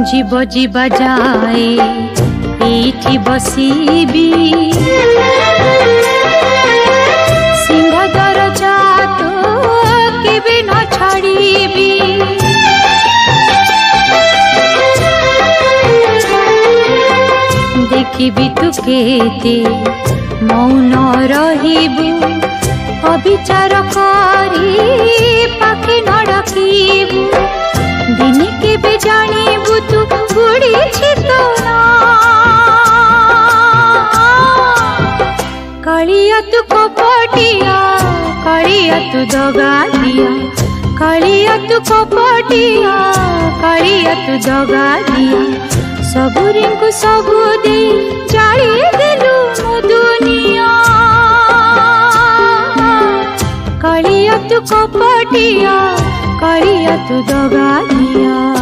जीव जीवा जाए एठी बसीबी सिंहदर जात केबे न छाड़ीबी देखिबी तू केते मौन रहिबू अविचार करी पाखे न डाकिबू दिने केबे जानिबू तू बुढ़ी छितना कालिया तू कपटिया कालिया तू दगालिया कालिया तू कपटिया कालिया तू दगालिया सबुरी को सबू दे जाली देलु मो दुनिया कालिया तू कपटिया कालिया तू दगालिया।